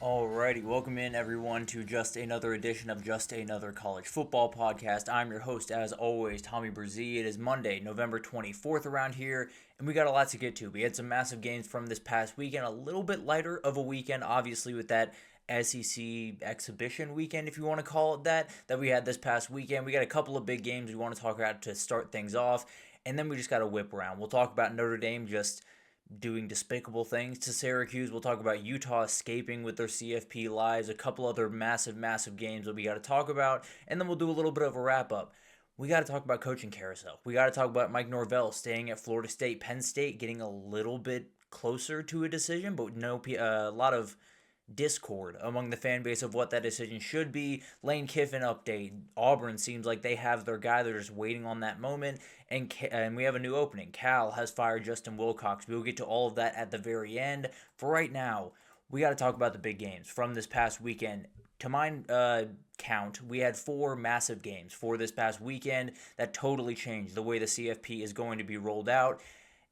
Alrighty, welcome in everyone to just another edition of Just Another College Football Podcast. I'm your host, as always, Tommy Brzee. It is Monday, November 24th around here, and we got a lot to get to. We had some massive games from this past weekend, a little bit lighter of a weekend, obviously, with that SEC exhibition weekend, if you want to call it that we had this past weekend. We got a couple of big games we want to talk about to start things off, and then we just got to whip around. We'll talk about Notre Dame just doing despicable things to Syracuse. We'll talk about Utah escaping with their CFP lives, a couple other massive games that we got to talk about, and then we'll do a little bit of a wrap-up. We got to talk about coaching carousel. We got to talk about Mike Norvell staying at Florida State, Penn State getting a little bit closer to a decision, but a lot of discord among the fan base of what that decision should be. Lane Kiffin update. Auburn seems like they have their guy. They're just waiting on that moment. And we have a new opening. Cal has fired Justin Wilcox. We'll get to all of that at the very end. For right now, we got to talk about the big games from this past weekend. To my count, we had 4 massive games for this past weekend that totally changed the way the CFP is going to be rolled out.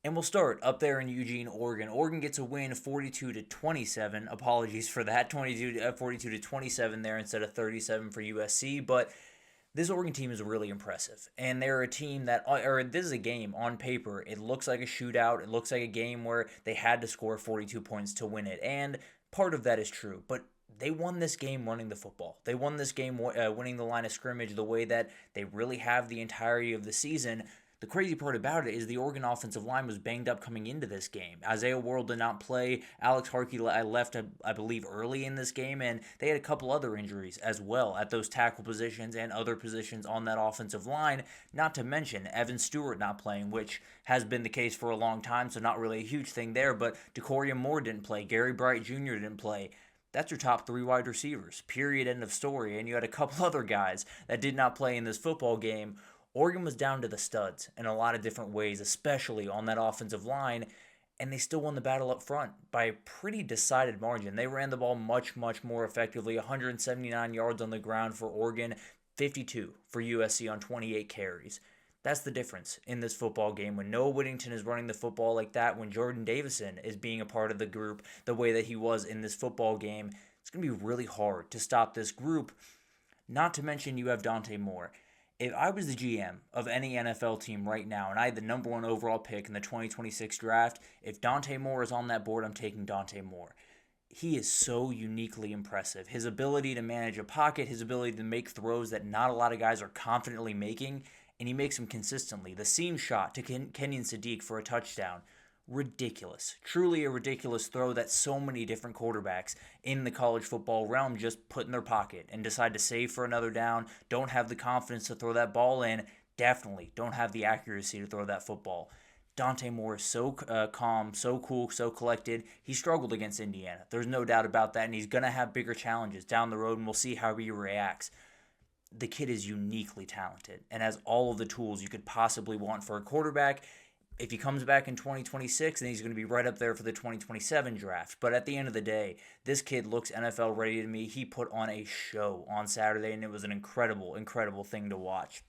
And we'll start up there in Eugene, Oregon. Oregon gets a win 42-27. Apologies for that. 42-27 there instead of 37 for USC. But this Oregon team is really impressive. And they're a team this is a game on paper. It looks like a shootout. It looks like a game where they had to score 42 points to win it. And part of that is true. But they won this game running the football. They won this game winning the line of scrimmage the way that they really have the entirety of the season. The crazy part about it is the Oregon offensive line was banged up coming into this game. Isaiah World did not play. Alex Harkey left, I believe, early in this game, and they had a couple other injuries as well at those tackle positions and other positions on that offensive line, not to mention Evan Stewart not playing, which has been the case for a long time, so not really a huge thing there, but Decoria Moore didn't play. Gary Bright Jr. didn't play. That's your top 3 wide receivers, period, end of story, and you had a couple other guys that did not play in this football game. Oregon was down to the studs in a lot of different ways, especially on that offensive line, and they still won the battle up front by a pretty decided margin. They ran the ball much more effectively, 179 yards on the ground for Oregon, 52 for USC on 28 carries. That's the difference in this football game. When Noah Whittington is running the football like that, when Jordan Davison is being a part of the group the way that he was in this football game, it's going to be really hard to stop this group. Not to mention you have Dante Moore. If I was the GM of any NFL team right now and I had the number 1 overall pick in the 2026 draft, if Dante Moore is on that board, I'm taking Dante Moore. He is so uniquely impressive. His ability to manage a pocket, his ability to make throws that not a lot of guys are confidently making, and he makes them consistently. The seam shot to Kenyon Sadiq for a touchdown. Ridiculous. Truly a ridiculous throw that so many different quarterbacks in the college football realm just put in their pocket and decide to save for another down, don't have the confidence to throw that ball in, definitely don't have the accuracy to throw that football. Dante Moore is so calm, so cool, so collected. He struggled against Indiana. There's no doubt about that, and he's going to have bigger challenges down the road, and we'll see how he reacts. The kid is uniquely talented and has all of the tools you could possibly want for a quarterback. If he comes back in 2026, then he's going to be right up there for the 2027 draft. But at the end of the day, this kid looks NFL ready to me. He put on a show on Saturday, and it was an incredible thing to watch.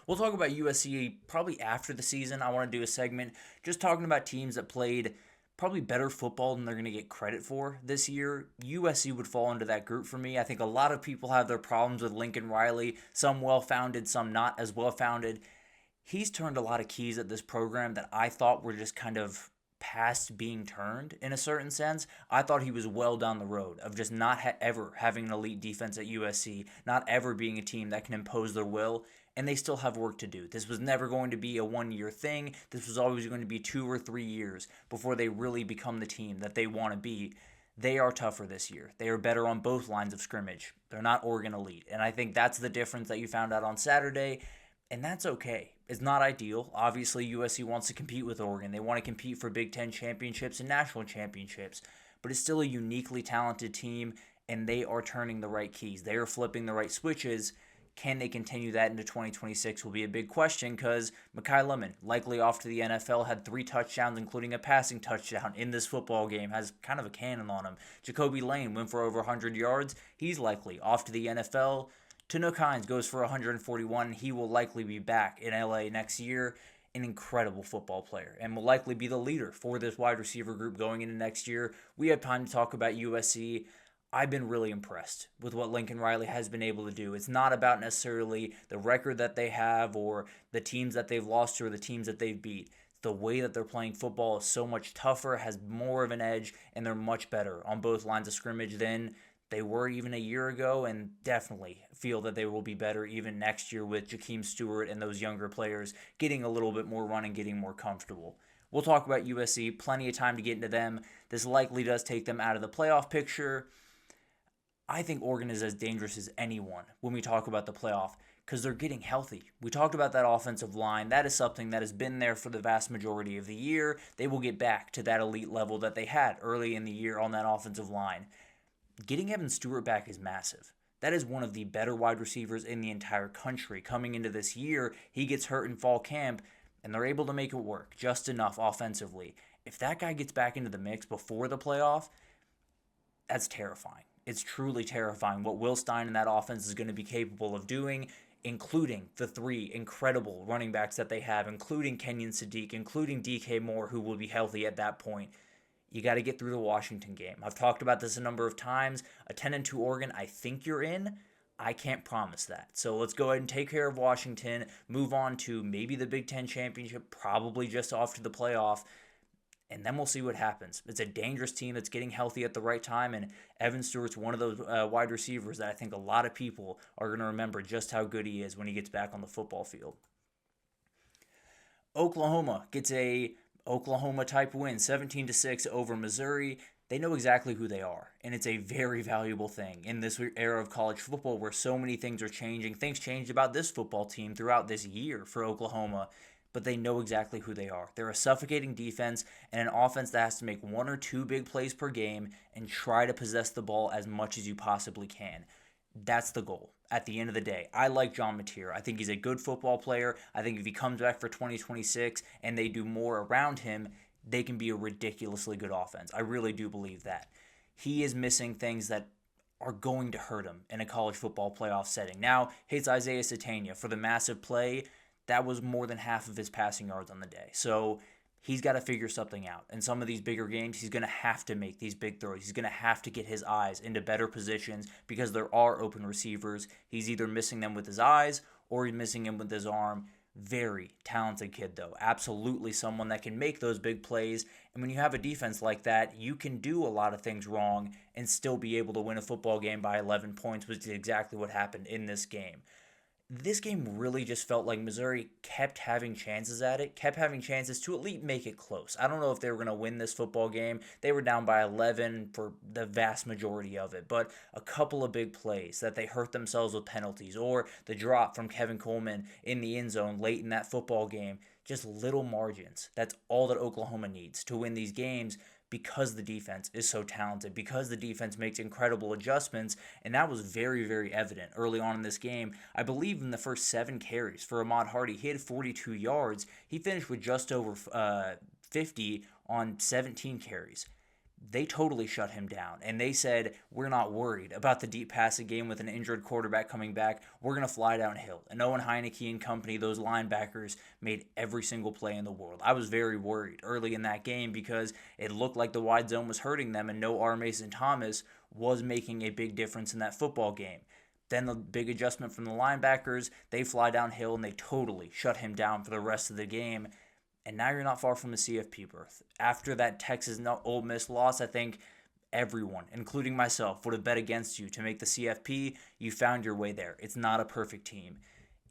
We'll talk about USC probably after the season. I want to do a segment just talking about teams that played probably better football than they're going to get credit for this year. USC would fall into that group for me. I think a lot of people have their problems with Lincoln Riley, some well-founded, some not as well-founded. He's turned a lot of keys at this program that I thought were just kind of past being turned in a certain sense. I thought he was well down the road of just not ever having an elite defense at USC, not ever being a team that can impose their will, and they still have work to do. This was never going to be a one-year thing. This was always going to be 2 or 3 years before they really become the team that they want to be. They are tougher this year. They are better on both lines of scrimmage. They're not Oregon elite, and I think that's the difference that you found out on Saturday. And that's okay. It's not ideal. Obviously, USC wants to compete with Oregon. They want to compete for Big Ten championships and national championships. But it's still a uniquely talented team, and they are turning the right keys. They are flipping the right switches. Can they continue that into 2026 will be a big question because Mekhi Lemon, likely off to the NFL, had 3 touchdowns, including a passing touchdown in this football game, has kind of a cannon on him. Jacoby Lane went for over 100 yards. He's likely off to the NFL. Tanook Hines goes for 141. He will likely be back in LA next year. An incredible football player and will likely be the leader for this wide receiver group going into next year. We have time to talk about USC. I've been really impressed with what Lincoln Riley has been able to do. It's not about necessarily the record that they have or the teams that they've lost to or the teams that they've beat. The way that they're playing football is so much tougher, has more of an edge, and they're much better on both lines of scrimmage than they were even a year ago, and definitely feel that they will be better even next year with Jakeem Stewart and those younger players getting a little bit more run and getting more comfortable. We'll talk about USC, plenty of time to get into them. This likely does take them out of the playoff picture. I think Oregon is as dangerous as anyone when we talk about the playoff because they're getting healthy. We talked about that offensive line. That is something that has been there for the vast majority of the year. They will get back to that elite level that they had early in the year on that offensive line. Getting Evan Stewart back is massive. That is one of the better wide receivers in the entire country. Coming into this year, he gets hurt in fall camp, and they're able to make it work just enough offensively. If that guy gets back into the mix before the playoff, that's terrifying. It's truly terrifying what Will Stein and that offense is going to be capable of doing, including the three incredible running backs that they have, including Kenyon Sadiq, including DK Moore, who will be healthy at that point. You got to get through the Washington game. I've talked about this a number of times. A 10-2 Oregon, I think you're in. I can't promise that. So let's go ahead and take care of Washington, move on to maybe the Big Ten Championship, probably just off to the playoff, and then we'll see what happens. It's a dangerous team that's getting healthy at the right time, and Evan Stewart's one of those wide receivers that I think a lot of people are going to remember just how good he is when he gets back on the football field. Oklahoma gets a Oklahoma-type win, 17-6 over Missouri. They know exactly who they are, and it's a very valuable thing in this era of college football where so many things are changing. Things changed about this football team throughout this year for Oklahoma, but they know exactly who they are. They're a suffocating defense and an offense that has to make one or two big plays per game and try to possess the ball as much as you possibly can. That's the goal at the end of the day. I like John Mateer. I think he's a good football player. I think if he comes back for 2026 and they do more around him, they can be a ridiculously good offense. I really do believe that. He is missing things that are going to hurt him in a college football playoff setting. Now, hits Isaiah Satania for the massive play. That was more than half of his passing yards on the day. So he's got to figure something out. In some of these bigger games, he's going to have to make these big throws. He's going to have to get his eyes into better positions because there are open receivers. He's either missing them with his eyes or he's missing them with his arm. Very talented kid, though. Absolutely someone that can make those big plays. And when you have a defense like that, you can do a lot of things wrong and still be able to win a football game by 11 points, which is exactly what happened in this game. This game really just felt like Missouri kept having chances at it, kept having chances to at least make it close. I don't know if they were going to win this football game. They were down by 11 for the vast majority of it, but a couple of big plays that they hurt themselves with penalties, or the drop from Kevin Coleman in the end zone late in that football game, just little margins. That's all that Oklahoma needs to win these games, because the defense is so talented, because the defense makes incredible adjustments, and that was very, very evident early on in this game. I believe in the first 7 carries for Ahmad Hardy, he had 42 yards. He finished with just over 50 on 17 carries. They totally shut him down, and they said, we're not worried about the deep passing game with an injured quarterback coming back. We're going to fly downhill. And Owen Heineke and company, those linebackers, made every single play in the world. I was very worried early in that game because it looked like the wide zone was hurting them, and no R. Mason Thomas was making a big difference in that football game. Then the big adjustment from the linebackers, they fly downhill, and they totally shut him down for the rest of the game. And now you're not far from a CFP berth. After that Texas Ole Miss loss, I think everyone, including myself, would have bet against you to make the CFP. You found your way there. It's not a perfect team.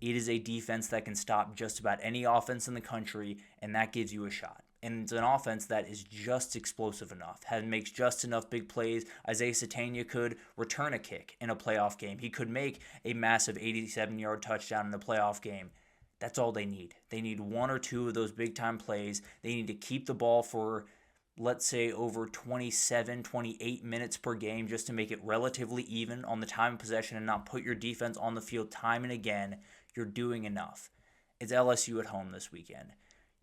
It is a defense that can stop just about any offense in the country, and that gives you a shot. And it's an offense that is just explosive enough, makes just enough big plays. Isaiah Satania could return a kick in a playoff game. He could make a massive 87-yard touchdown in a playoff game. That's all they need. They need 1 or 2 of those big-time plays. They need to keep the ball for, let's say, over 27, 28 minutes per game just to make it relatively even on the time of possession and not put your defense on the field time and again. You're doing enough. It's LSU at home this weekend.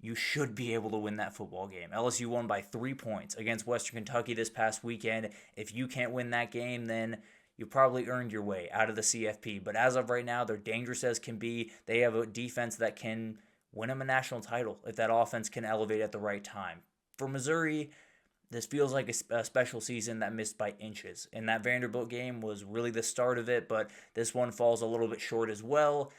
You should be able to win that football game. LSU won by 3 points against Western Kentucky this past weekend. If you can't win that game, then you probably earned your way out of the CFP. But as of right now, they're dangerous as can be. They have a defense that can win them a national title if that offense can elevate at the right time. For Missouri, This feels like a special season that missed by inches. And that Vanderbilt game was really the start of it, but this one falls a little bit short as well.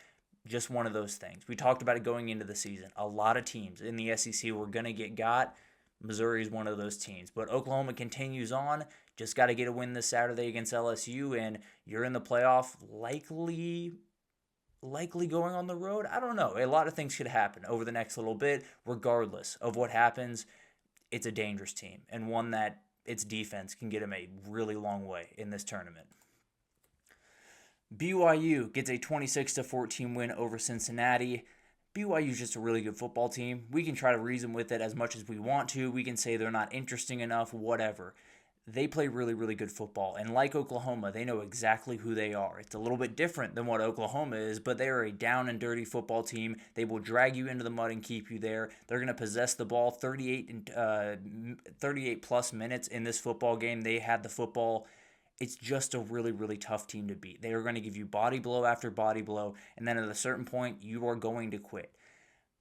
Just one of those things. We talked about it going into the season. A lot of teams in the SEC were going to get got. Missouri is one of those teams. But Oklahoma continues on. Just got to get a win this Saturday against LSU, and you're in the playoff, likely going on the road. I don't know. A lot of things could happen over the next little bit. Regardless of what happens, it's a dangerous team, and one that its defense can get them a really long way in this tournament. BYU gets a 26-14 win over Cincinnati. BYU is just a really good football team. We can try to reason with it as much as we want to. We can say they're not interesting enough, whatever. They play really, really good football. And like Oklahoma, they know exactly who they are. It's a little bit different than what Oklahoma is, but they are a down and dirty football team. They will drag you into the mud and keep you there. They're going to possess the ball 38 plus minutes in this football game. They had the football. It's just a really, really tough team to beat. They are going to give you body blow after body blow, and then at a certain point, you are going to quit.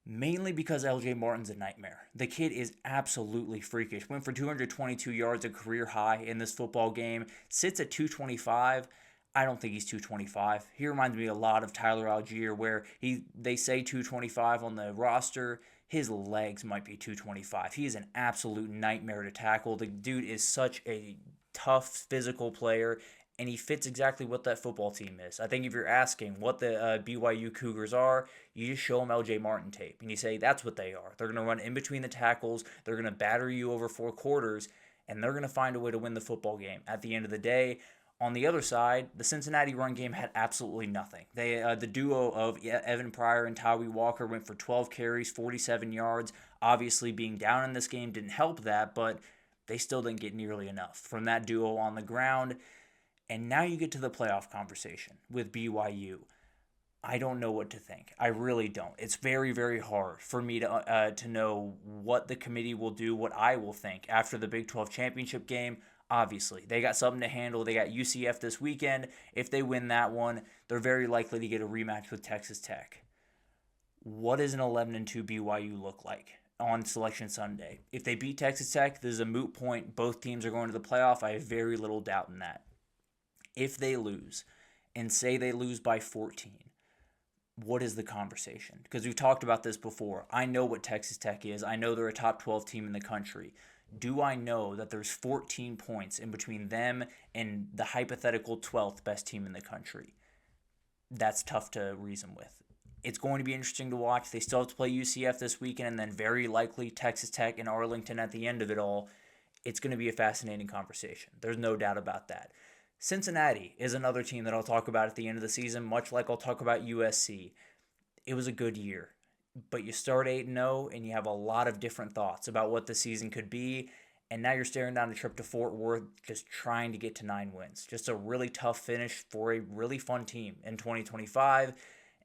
Mainly because LJ Martin's a nightmare. The kid is absolutely freakish. Went for 222 yards, a career high in this football game. Sits at 225. I don't think he's 225. He reminds me a lot of Tyler Algier, where they say 225 on the roster. His legs might be 225. He is an absolute nightmare to tackle. The dude is such a tough physical player, and he fits exactly what that football team is. I think if you're asking what the BYU Cougars are, you just show them LJ Martin tape, and you say that's what they are. They're going to run in between the tackles, they're going to batter you over 4 quarters, and they're going to find a way to win the football game. At the end of the day, on the other side, the Cincinnati run game had absolutely nothing. The duo of Evan Pryor and Tawee Walker went for 12 carries, 47 yards. Obviously, being down in this game didn't help that, but they still didn't get nearly enough from that duo on the ground. And now you get to the playoff conversation with BYU. I don't know what to think. I really don't. It's very, very hard for me to know what the committee will do, what I will think after the Big 12 championship game. Obviously, they got something to handle. They got UCF this weekend. If they win that one, they're very likely to get a rematch with Texas Tech. What does an 11-2 BYU look like on Selection Sunday? If they beat Texas Tech, this is a moot point. Both teams are going to the playoff. I have very little doubt in that. If they lose, and say they lose by 14, what is the conversation? Because we've talked about this before. I know what Texas Tech is. I know they're a top 12 team in the country. Do I know that there's 14 points in between them and the hypothetical 12th best team in the country? That's tough to reason with. It's going to be interesting to watch. They still have to play UCF this weekend, and then very likely Texas Tech and Arlington at the end of it all. It's going to be a fascinating conversation. There's no doubt about that. Cincinnati is another team that I'll talk about at the end of the season, much like I'll talk about USC. It was a good year, but you start 8-0 and you have a lot of different thoughts about what the season could be, and now you're staring down a trip to Fort Worth just trying to get to 9 wins. Just a really tough finish for a really fun team in 2025,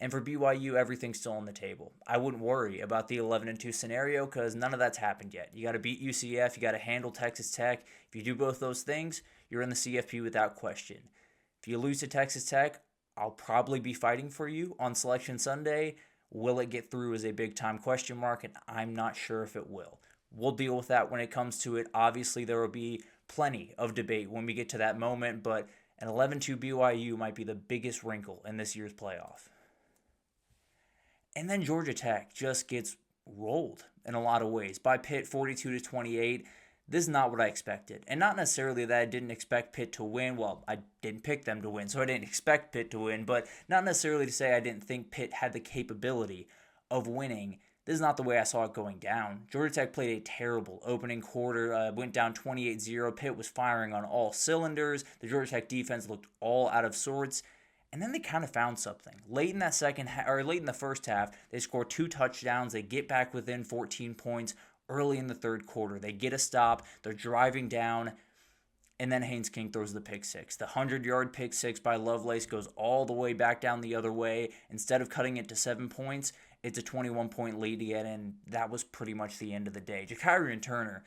and for BYU, everything's still on the table. I wouldn't worry about the 11-2 scenario because none of that's happened yet. You got to beat UCF, you got to handle Texas Tech. If you do both those things, you're in the CFP without question. If you lose to Texas Tech, I'll probably be fighting for you on Selection Sunday. Will it get through is a big-time question mark, and I'm not sure if it will. We'll deal with that when it comes to it. Obviously, there will be plenty of debate when we get to that moment, but an 11-2 BYU might be the biggest wrinkle in this year's playoff. And then Georgia Tech just gets rolled in a lot of ways by Pitt 42-28. This is not what I expected. And not necessarily that I didn't expect Pitt to win. Well, I didn't pick them to win, so I didn't expect Pitt to win. But not necessarily to say I didn't think Pitt had the capability of winning. This is not the way I saw it going down. Georgia Tech played a terrible opening quarter, went down 28-0. Pitt was firing on all cylinders. The Georgia Tech defense looked all out of sorts. And then they kind of found something. Late in the first half, they scored 2 touchdowns. They get back within 14 points. Early in the third quarter, they get a stop. They're driving down, and then Haynes King throws the pick six. The 100-yard pick six by Lovelace goes all the way back down the other way. Instead of cutting it to 7 points, it's a 21-point lead again, and that was pretty much the end of the day. Jakarian Turner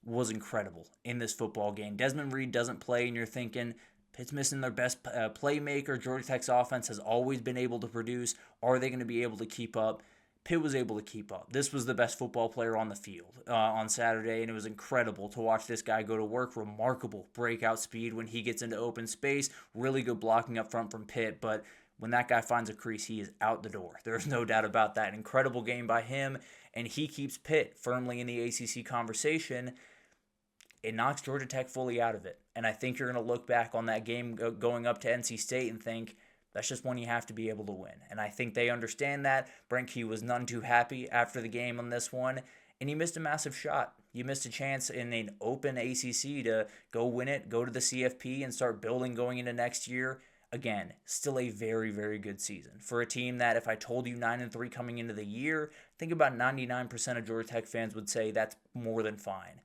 was incredible in this football game. Desmond Reed doesn't play, and you're thinking, Pitt's missing their best playmaker. Georgia Tech's offense has always been able to produce. Are they going to be able to keep up? Pitt was able to keep up. This was the best football player on the field on Saturday, and it was incredible to watch this guy go to work. Remarkable breakout speed when he gets into open space. Really good blocking up front from Pitt, but when that guy finds a crease, he is out the door. There's no doubt about that. Incredible game by him, and he keeps Pitt firmly in the ACC conversation. It knocks Georgia Tech fully out of it, and I think you're going to look back on that game going up to NC State and think, that's just one you have to be able to win. And I think they understand that. Brent Key was none too happy after the game on this one, and he missed a massive shot. You missed a chance in an open ACC to go win it, go to the CFP, and start building going into next year. Again, still a very, very good season for a team that, if I told you 9-3 coming into the year, I think about 99% of Georgia Tech fans would say that's more than fine.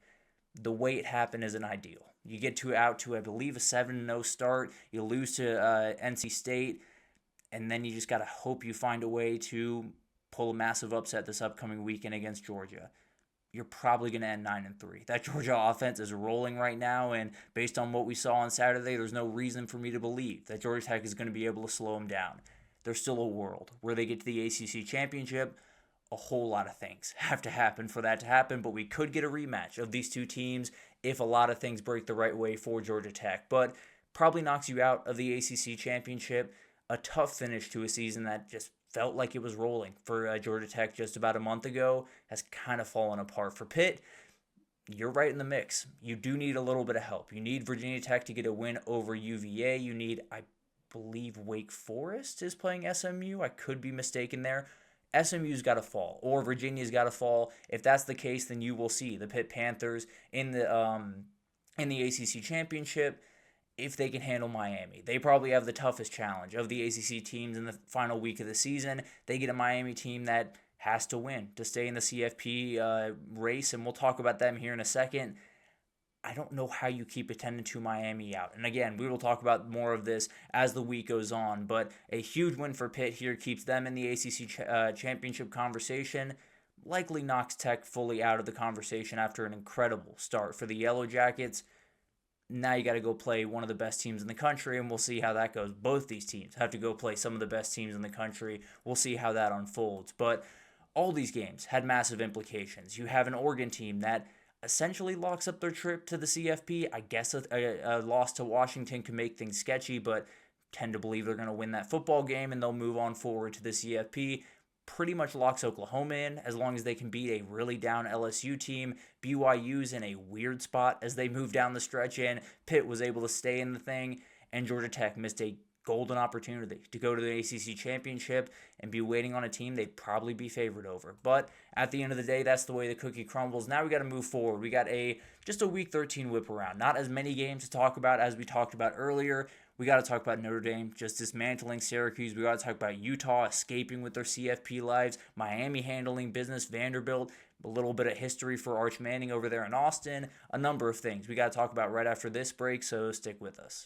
The way it happened isn't ideal. You get out to, I believe, a 7-0 start. You lose to NC State, and then you just got to hope you find a way to pull a massive upset this upcoming weekend against Georgia. You're probably going to end 9-3. That Georgia offense is rolling right now, and based on what we saw on Saturday, there's no reason for me to believe that Georgia Tech is going to be able to slow them down. There's still a world where they get to the ACC championship. A whole lot of things have to happen for that to happen, but we could get a rematch of these two teams if a lot of things break the right way for Georgia Tech. But probably knocks you out of the ACC championship. A tough finish to a season that just felt like it was rolling for Georgia Tech just about a month ago has kind of fallen apart for Pitt. You're right in the mix. You do need a little bit of help. You need Virginia Tech to get a win over UVA. You need, I believe, Wake Forest is playing SMU. I could be mistaken there. SMU's got to fall, or Virginia's got to fall. If that's the case, then you will see the Pitt Panthers in the ACC championship if they can handle Miami. They probably have the toughest challenge of the ACC teams in the final week of the season. They get a Miami team that has to win to stay in the CFP race, and we'll talk about them here in a second. I don't know how you keep a 10-2 Miami out. And again, we will talk about more of this as the week goes on. But a huge win for Pitt here keeps them in the ACC championship conversation. Likely knocks Tech fully out of the conversation after an incredible start for the Yellow Jackets. Now you got to go play one of the best teams in the country, and we'll see how that goes. Both these teams have to go play some of the best teams in the country. We'll see how that unfolds. But all these games had massive implications. You have an Oregon team that essentially locks up their trip to the CFP. I guess a loss to Washington can make things sketchy, but tend to believe they're going to win that football game and they'll move on forward to the CFP. Pretty much locks Oklahoma in as long as they can beat a really down LSU team. BYU's in a weird spot as they move down the stretch in. Pitt was able to stay in the thing, and Georgia Tech missed a golden opportunity to go to the ACC championship and be waiting on a team they'd probably be favored over. But at the end of the day, that's the way the cookie crumbles. Now we got to move forward. We got just a Week 13 whip around. Not as many games to talk about as we talked about earlier. We got to talk about Notre Dame just dismantling Syracuse. We got to talk about Utah escaping with their CFP lives. Miami handling business. Vanderbilt. A little bit of history for Arch Manning over there in Austin. A number of things we got to talk about right after this break, so stick with us.